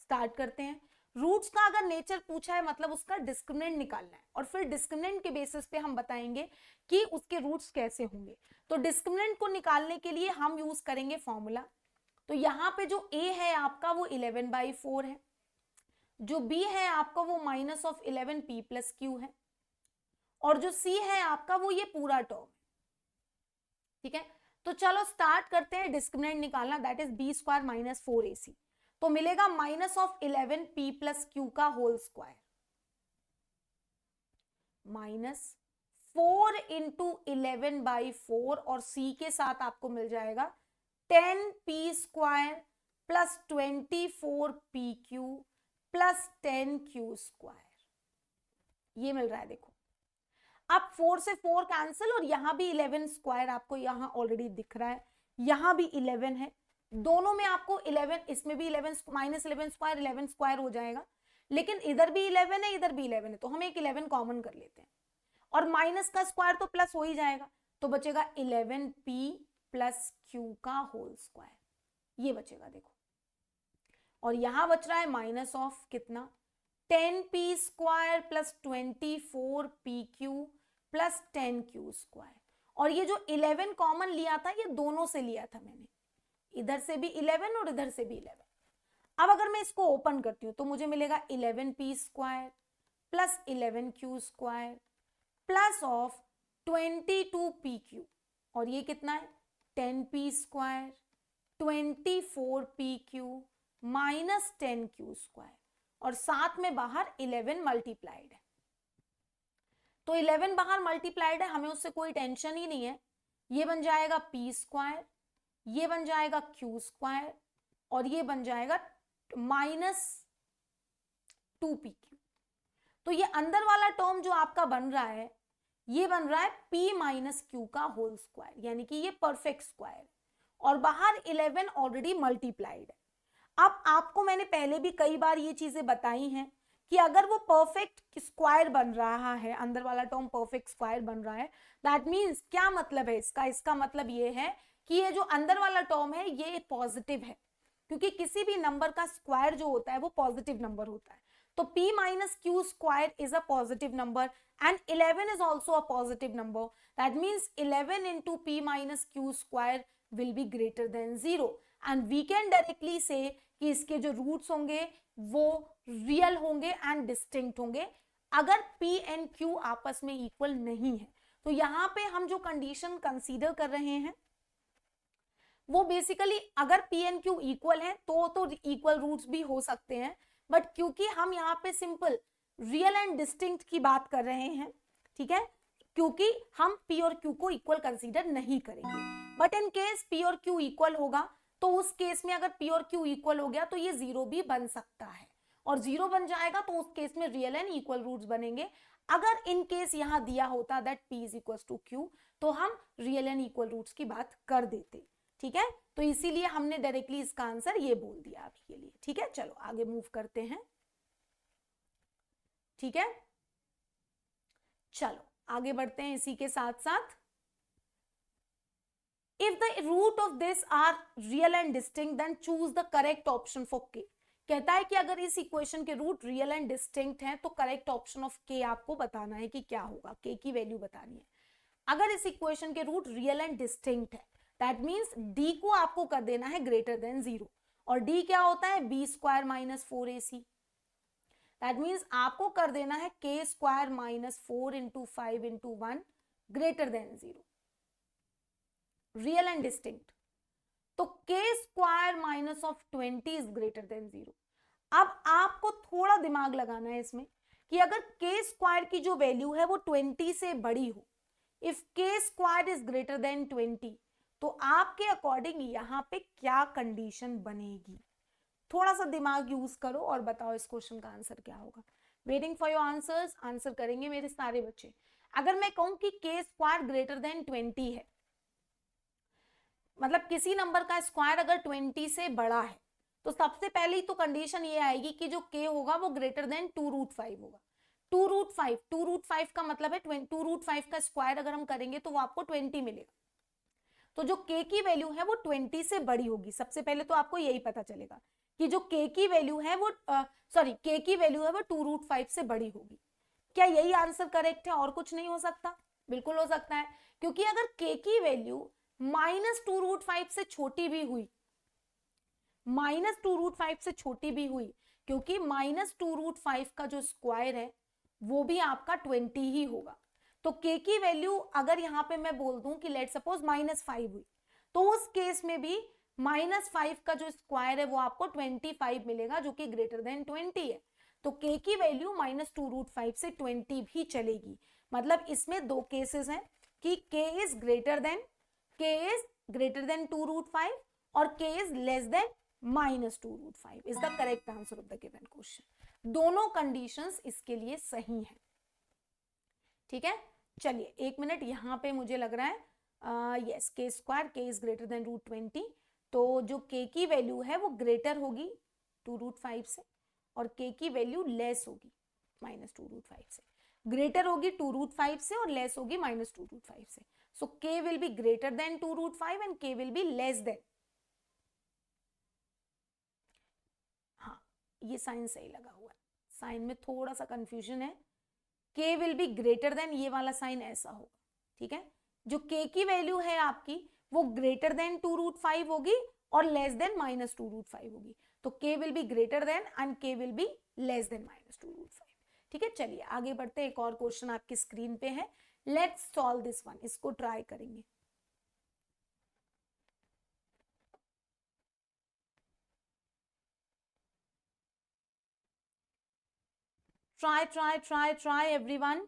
स्टार्ट करते हैं। रूट्स का अगर नेचर पूछा है मतलब उसका डिस्क्रिमिनेंट निकालना है और फिर डिस्क्रिमिनेंट के बेसिस पे हम बताएंगे कि उसके रूट्स कैसे होंगे। तो डिस्क्रिमिनेंट को निकालने के लिए हम यूज करेंगे फॉर्मूला। तो यहाँ पे जो a है आपका वो 11/4 है, जो b है आपका वो minus of 11p plus q है और जो c है आपका वो ये पूरा टर्म, ठीक है। तो चलो स्टार्ट करते हैं डिस्क्रिमिनेंट निकालना, that is b square minus 4ac। तो मिलेगा minus of 11p plus q का होल स्क्वायर माइनस 4 इंटू 11/4 और c के साथ आपको मिल जाएगा 10p square plus 24pq plus 10q square, ये मिल रहा है। देखो अब 4 से 4 कैंसिल और यहां भी 11 स्क्वायर आपको यहां ऑलरेडी दिख रहा है, यहां भी 11 है, दोनों में आपको 11, इसमें भी 11 माइनस 11 स्क्वायर 11 स्क्वायर हो जाएगा, लेकिन इधर भी 11 है इधर भी 11 है, तो हम एक 11 कॉमन कर लेते हैं और माइनस का स्क्वायर तो प्लस हो ही जाएगा, तो बचेगा 11p प्लस q का होल स्क्वायर, ये बचेगा। देखो और यहां बच रहा है माइनस ऑफ कितना 10p square plus 24pq plus 10q square, और ये जो 11 कॉमन लिया था ये दोनों से लिया था मैंने, इधर से भी 11 और इधर से भी 11। अब अगर मैं इसको ओपन करती हूं तो मुझे मिलेगा 11p square plus 11q square plus of 22pq और ये कितना है 10p square 24pq minus 10q square और साथ में बाहर 11 मल्टीप्लाइड है। तो 11 बाहर मल्टीप्लाइड है, हमें उससे कोई टेंशन ही नहीं है, ये बन जाएगा p स्क्वायर, ये बन जाएगा q स्क्वायर और ये बन जाएगा माइनस 2pq। तो ये अंदर वाला टर्म जो आपका बन रहा है ये बन रहा है p माइनस q का होल स्क्वायर, यानी कि ये परफेक्ट स्क्वायर और बाहर 11 ऑलरेडी मल्टीप्लाइड है। अब आपको मैंने पहले भी कई बार ये चीजें बताई हैं कि अगर वो परफेक्ट स्क्वायर बन रहा है, अंदर वाला टर्म परफेक्ट स्क्वायर बन रहा है, दैट मीन्स क्या मतलब है इसका, इसका मतलब ये है कि ये जो अंदर वाला टर्म है ये पॉजिटिव है, क्योंकि किसी भी नंबर का स्क्वायर जो होता है वो पॉजिटिव नंबर होता है। तो p minus q square is a positive number and 11 is also a positive number, that means 11 into p minus q square will be greater than 0 and we can directly say कि इसके जो roots होंगे वो real होंगे and distinct होंगे अगर p and q आपस में इक्वल नहीं है। तो यहाँ पे हम जो कंडीशन कंसीडर कर रहे हैं वो बेसिकली अगर p एंड q इक्वल है तो इक्वल रूट्स भी हो सकते हैं, बट क्योंकि हम यहाँ पे सिंपल रियल एंड डिस्टिंक्ट की बात कर रहे हैं, ठीक है, क्योंकि हम p और q को इक्वल कंसीडर नहीं करेंगे, बट इन केस p और q इक्वल होगा तो उस केस में अगर p और q इक्वल हो गया तो ये 0 भी बन सकता है और 0 बन जाएगा तो उस केस में रियल एंड इक्वल रूट्स बनेंगे। अगर इन केस यहाँ दिया होता that p is equal to q तो हम रियल एंड इक्वल रूट्स की बात कर देते, ठीक है। तो इसीलिए हमने डायरेक्टली इसका आंसर ये बोल दिया अभी के लिए, ठीक है। चलो आगे मूव करते हैं, ठीक है, चलो आगे बढ़ते हैं इसी के साथ साथ। If the root of this are real and distinct, then choose the correct option for k. कहता है कि अगर इस इक्वेशन के रूट रियल एंड डिस्टिंक्ट हैं तो करेक्ट ऑप्शन ऑफ k आपको बताना है कि क्या होगा, k की वैल्यू बतानी है। अगर इस इक्वेशन के रूट रियल एंड डिस्टिंक्ट है दैट मीन्स डी को आपको कर देना है ग्रेटर देन 0, और डी क्या होता है b square minus 4ac। That means आपको कर देना है k square minus 4 into 5 into 1 greater than 0, real and distinct. तो k square minus of 20 is greater than 0। अब आपको थोड़ा दिमाग लगाना है इसमें कि अगर के स्क्वायर की जो वैल्यू है वो 20 से बड़ी हो, इफ के स्क्वायर इज ग्रेटर देन 20, तो आपके अकॉर्डिंग यहां पे क्या कंडीशन बनेगी? थोड़ा सा दिमाग यूज करो और बताओ इस क्वेश्चन का आंसर क्या होगा। Waiting for your answers, answer करेंगे मेरे सारे बच्चे। अगर मैं कहूं कि के स्क्वायर ग्रेटर देन 20 है, मतलब किसी नंबर का स्क्वायर अगर 20 से बड़ा है, तो सबसे पहले तो कंडीशन ये आएगी कि जो k होगा वो ग्रेटर देन 2√5 होगा। 2√5 का मतलब है 2√5 का स्क्वायर अगर हम करेंगे तो वो आपको 20 मिलेगा। तो जो k की वैल्यू है वो 20 से बड़ी होगी। सबसे पहले तो आपको यही पता चलेगा कि जो k की वैल्यू है वो k की वैल्यू है वो 2√5 से बड़ी होगी। क्या यही आंसर करेक्ट है? और कुछ नहीं हो सकता? बिल्कुल हो सकता है, क्योंकि अगर k की वैल्यू -2√5 से छोटी भी हुई, -2√5 से छोटी भी हुई, क्योंकि -2√5 का जो स्क्वायर है वो भी आपका 20 ही होगा। तो k की वैल्यू अगर यहां पे मैं बोल दूं कि लेट सपोज -5 हुई, तो उस केस में भी -5 का जो स्क्वायर है वो आपको 25 मिलेगा, जो कि ग्रेटर देन 20 है। तो k की वैल्यू -2√5 से 20 भी चलेगी। मतलब इसमें दो केसेस हैं कि k इज ग्रेटर देन 2√5 और k is less than -2√5 is the correct answer of the given question. दोनों कंडीशंस इसके लिए सही हैं। ठीक है, चलिए एक मिनट, यहां पे मुझे लग रहा है यस, के स्क्वायर के इज ग्रेटर देन √20, तो जो k की वैल्यू है वो ग्रेटर होगी 2√5 से और k की वैल्यू लेस होगी -2√5 से। ग्रेटर होगी 2√5 से और लेस होगी -2√5 से। सो k will be greater then 2√5 and k will be less than, हाँ ये साइन सही लगा हुआ है, साइन में थोड़ा सा कंफ्यूजन है। k will be greater then, ये वाला साइन ऐसा होगा। ठीक है, जो k की वैल्यू है आपकी वो ग्रेटर देन 2√5 होगी और लेस देन -2√5 होगी। तो k will be greater then and k will be less than -2√5। ठीक है, चलिए आगे बढ़ते हैं। एक और क्वेश्चन आपकी स्क्रीन पे है, लेट्स सॉल्व दिस वन, इसको ट्राई करेंगे। try everyone।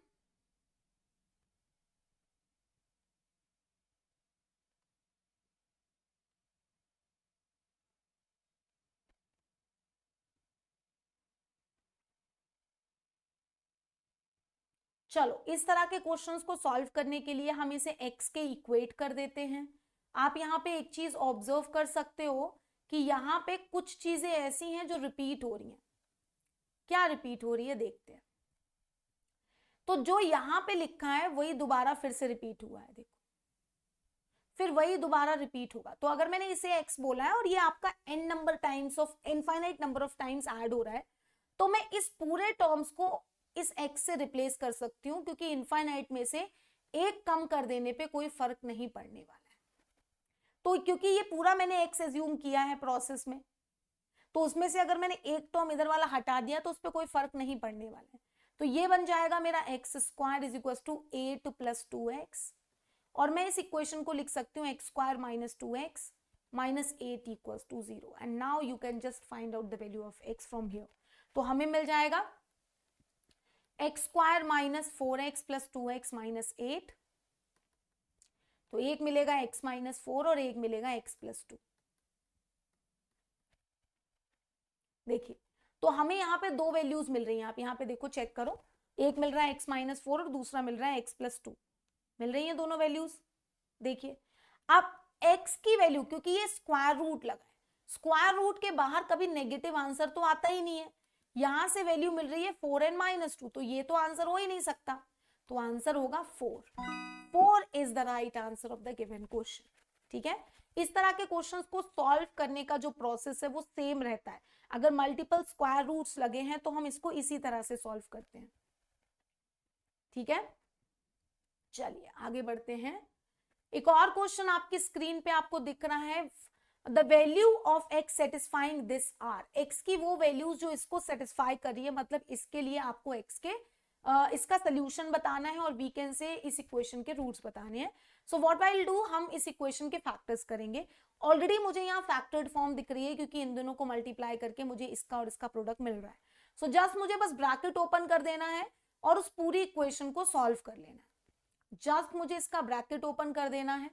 चलो इस तरह के क्वेश्चंस को सॉल्व करने के लिए हम इसे x के इक्वेट कर देते हैं। आप यहाँ पे एक चीज ऑब्जर्व कर सकते हो कि यहाँ पे कुछ चीजें ऐसी हैं जो रिपीट हो रही हैं। क्या रिपीट हो रही है देखते हैं। तो जो यहाँ पे लिखा है वही दोबारा फिर से रिपीट हुआ है, देखो फिर वही दोबारा रिपीट होगा। तो अगर मैंने इसे x बोला है और ये आपका n number times of infinite number of times add हो रहा है, तो मैं इस पूरे टर्म्स को इस x से रिप्लेस कर सकती हूँ, क्योंकि इनफाइनाइट में से एक कम कर देने पे कोई फर्क नहीं पड़ने वाला है। तो क्योंकि ये पूरा मैंने x एज्यूम किया है प्रोसेस में, तो उसमें से अगर मैंने एक टर्म इधर वाला हटा दिया तो उस पर कोई फर्क नहीं पड़ने वाला है। तो ये बन जाएगा मेरा x square is equal to 8 + 2x, और मैं इस इक्वेशन को लिख सकती हूँ x square -2x -8 equals to 0। And now you can just find out the value of x from here. तो हमें मिल जाएगा एक्स स्क्वायर -4x + 2x -8, तो एक मिलेगा x -4 और एक मिलेगा x + 2। देखिए, तो हमें यहाँ पे दो वैल्यूज मिल रही हैं, आप यहाँ पे देखो चेक करो, एक मिल रहा है x -4 और दूसरा मिल रहा है x + 2, मिल रही है दोनों वैल्यूज। देखिए अब x की वैल्यू, क्योंकि ये स्क्वायर रूट लगा है, स्क्वायर रूट के बाहर कभी नेगेटिव आंसर तो आता ही नहीं है। यहां से वैल्यू मिल रही है 4n -2, तो ये तो आंसर हो ही नहीं सकता, तो आंसर होगा 4 is the right answer of the given question. ठीक है, इस तरह के क्वेश्चंस को सॉल्व करने का जो प्रोसेस है वो सेम रहता है। अगर मल्टीपल स्क्वायर रूट्स लगे हैं तो हम इसको इसी तरह से सॉल्व करते हैं। ठीक है, चलिए आगे बढ़ते हैं। एक और क्वेश्चन आपकी स्क्रीन पे आपको दिख रहा है, the value of x satisfying this are, x की वो वैल्यूज जो इसको सेटिस्फाई कर रही है, मतलब इसके लिए आपको एक्स के इसका सोल्यूशन बताना है और वी कैन से इस इक्वेशन के रूट्स बताने हैं. So what I will do, हम इस इक्वेशन के फैक्टर्स करेंगे. ऑलरेडी मुझे यहाँ फैक्टर्ड फॉर्म दिख रही है क्योंकि इन दोनों को मल्टीप्लाई करके मुझे इसका और इसका प्रोडक्ट मिल रहा है. सो जस्ट मुझे बस ब्रैकेट ओपन कर देना है और उस पूरी इक्वेशन को सॉल्व कर लेना है. जस्ट मुझे इसका ब्रैकेट ओपन कर देना है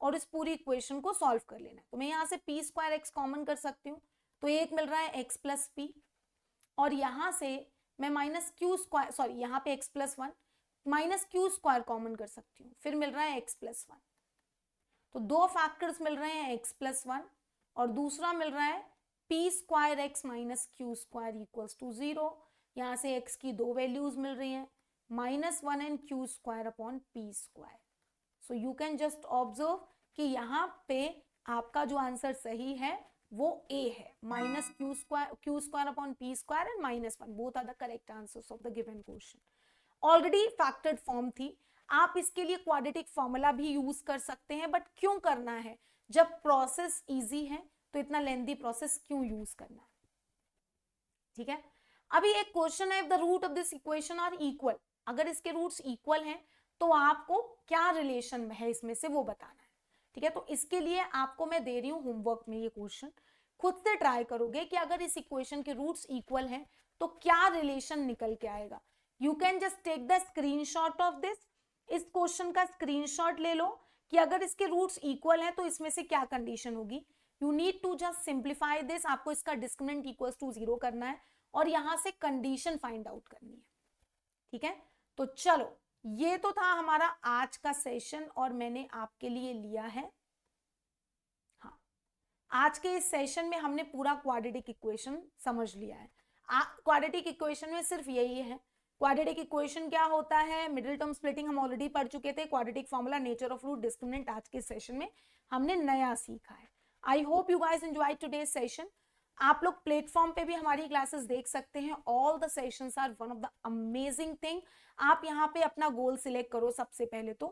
और इस पूरी इक्वेशन को सॉल्व कर लेना है. तो मैं यहाँ से पी स्क्वायर एक्स कॉमन कर सकती हूँ, तो एक मिल रहा है एक्स प्लस पी, और यहाँ से मैं माइनस क्यू स्क्वायर, सॉरी यहाँ पे x plus one, minus q square common कर सकती हूँ, फिर मिल रहा है एक्स प्लस वन. तो दो फैक्टर्स मिल रहे हैं एक्स प्लस वन, और दूसरा मिल रहा है p square x minus q square equals to 0. यहाँ से एक्स की दो वैल्यूज मिल रही हैं, minus one and Q square upon p square. So you can just observe कि यहाँ पे आपका जो आंसर सही है वो ए है, minus q square upon p square and minus one, both are the correct answers of the given question. Already factored form थी, आप इसके लिए क्वाड्रेटिक फॉर्मूला भी यूज कर सकते हैं, बट क्यों करना है जब प्रोसेस इजी है, तो इतना लेंथी प्रोसेस क्यों यूज करना है. ठीक है, अभी एक क्वेश्चन है, the root of this equation are equal. अगर इसके रूट्स इक्वल हैं तो आपको क्या रिलेशन है इसमें से वो बताना है. ठीक है, तो इसके लिए आपको मैं दे रही हूँ होमवर्क में ये क्वेश्चन, खुद से ट्राई करोगे कि अगर इस इक्वेशन के रूट्स इक्वल हैं तो क्या रिलेशन निकल के आएगा. You can just take the screenshot of this, इस क्वेश्चन का स्क्रीनशॉट ले लो कि अगर इसके रूट्स इक्वल हैं तो इसमें से क्या कंडीशन होगी. You need to just simplify this, आपको इसका डिस्क्रिमिनेंट इक्वल्स टू 0 करना है और यहां से कंडीशन फाइंड आउट करनी है. ठीक है, तो चलो ये तो था हमारा आज का सेशन और मैंने आपके लिए लिया है. हाँ, आज के इस सेशन में हमने पूरा क्वाड्रेटिक इक्वेशन समझ लिया है. क्वाड्रेटिक इक्वेशन में सिर्फ यही है. क्वाड्रेटिक इक्वेशन क्या होता है, मिडिल टर्म स्प्लिटिंग हम ऑलरेडी पढ़ चुके थे. Quadratic formula, nature of root, discriminant आज के सेशन में हमने नया सीखा है. I hope you guys enjoyed today's session. आप लोग प्लेटफॉर्म पे भी हमारी क्लासेस देख सकते हैं. All the sessions are one of the amazing thing. आप यहाँ पे अपना गोल सिलेक्ट करो सबसे पहले तो,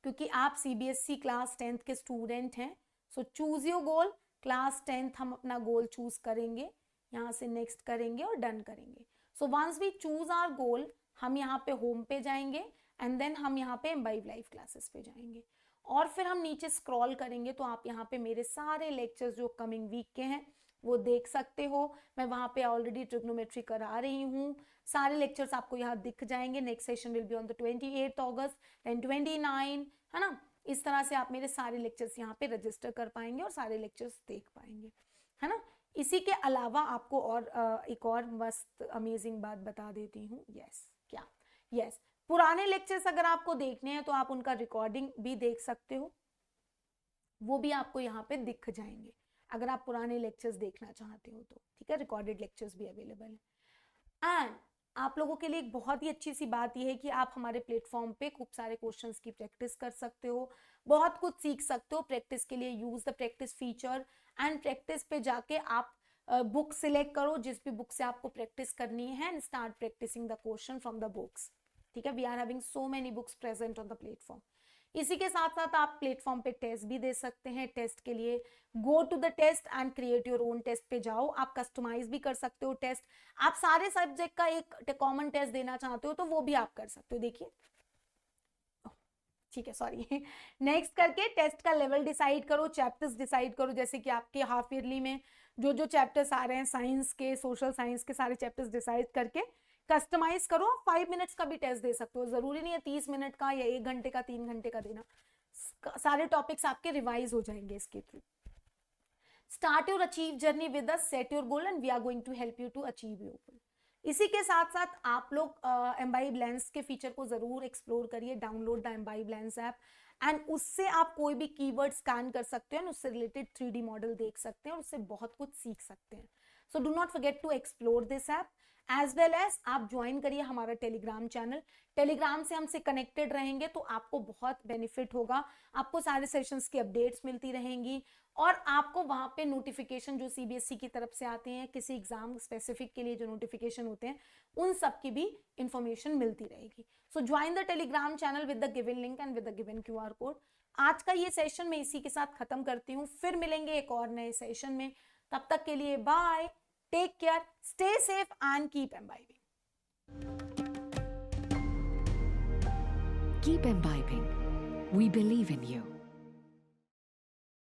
क्योंकि आप सीबीएसई क्लास 10th के स्टूडेंट हैं. So choose your goal. Class 10th हम अपना गोल चूज करेंगे, यहाँ से नेक्स्ट करेंगे और डन करेंगे. So once we choose our goal, हम यहाँ पे होम पे जाएंगे एंड देन हम यहाँ पे एम्बाइब लाइव क्लासेस पे जाएंगे और फिर हम नीचे स्क्रॉल करेंगे तो आप यहाँ पे मेरे सारे लेक्चर्स जो कमिंग वीक के हैं वो देख सकते हो. मैं वहाँ पे ऑलरेडी ट्रिग्नोमेट्री करा रही हूँ. सारे लेक्चर्स आपको यहाँ दिख जाएंगे. Next session will be on the 28th August, then 29, है ना. इस तरह से आप मेरे सारे लेक्चर्स यहाँ पे रजिस्टर कर पाएंगे और सारे लेक्चर्स देख पाएंगे, है ना. इसी के अलावा आपको और एक और मस्त अमेजिंग बात बता देती हूँ. यस, पुराने लेक्चर्स अगर आपको देखने हैं तो आप उनका रिकॉर्डिंग भी देख सकते हो, वो भी आपको यहाँ पे दिख जाएंगे अगर आप पुराने लेक्चर्स देखना चाहते हो तो. ठीक है, रिकॉर्डेड लेक्चर्स भी अवेलेबल है. एंड आप लोगों के लिए एक बहुत ही अच्छी सी बात यह है कि आप हमारे प्लेटफॉर्म पे खूब सारे क्वेश्चंस की प्रैक्टिस कर सकते हो, बहुत कुछ सीख सकते हो. प्रैक्टिस के लिए use the practice feature and practice पे जाके आप बुक सिलेक्ट करो जिस भी बुक से आपको प्रैक्टिस करनी है and start practicing the question from the books. ठीक है, we are having so many books present on the platform. इसी के साथ साथ आप प्लेटफॉर्म पे टेस्ट भी दे सकते हैं. टेस्ट के लिए go to the test and create your own test पे जाओ. आप कस्टमाइज भी कर सकते हो टेस्ट. आप सारे सब्जेक्ट का एक कॉमन टेस्ट देना चाहते हो तो वो भी आप कर सकते हो. देखिए, ठीक है, सॉरी. नेक्स्ट करके टेस्ट का लेवल डिसाइड करो, चैप्टर्स डिसाइड करो. जैसे कि आपके हाफ ईयरली में जो चैप्टर्स आ रहे हैं साइंस के, सोशल साइंस के, सारे चैप्टर्स डिसाइड करके कस्टमाइज करो. 5 मिनट्स का भी टेस्ट दे सकते हो, जरूरी नहीं है 30 मिनट का या 1 घंटे का, 3 घंटे का देना. सारे टॉपिक्स आपके रिवाइज हो जाएंगे इसके थ्रू. Start your achieve journey with us, set your goal and we are going to help you to achieve your goal. इसी के साथ साथ आप लोग एम्बाइब लेंस के फीचर को जरूर एक्सप्लोर करिए. Download the imbibe lens app and उससे आप कोई भी कीवर्ड स्कैन कर सकते हैं, उससे रिलेटेड 3D मॉडल देख सकते हैं और उससे बहुत कुछ सीख सकते हैं. So do not forget to explore this app as well as आप ज्वाइन करिए हमारा टेलीग्राम चैनल। टेलीग्राम से हमसे कनेक्टेड रहेंगे तो आपको बहुत बेनिफिट होगा, आपको सारे सेशंस की अपडेट्स मिलती रहेंगी और आपको वहां पे नोटिफिकेशन जो सीबीएसई की तरफ से आते हैं, किसी एग्जाम स्पेसिफिक के लिए जो नोटिफिकेशन होते हैं, उन सब की भी इंफॉर्मेशन मिलती रहेगी। सो join the Telegram channel with the given link and with the given QR code. आज का ये सेशन मैं इसी के साथ खत्म करती हूँ, फिर मिलेंगे एक और नए सेशन में। तब तक के लिए bye, take care, stay safe and keep imbibing. Keep imbibing. We believe in you.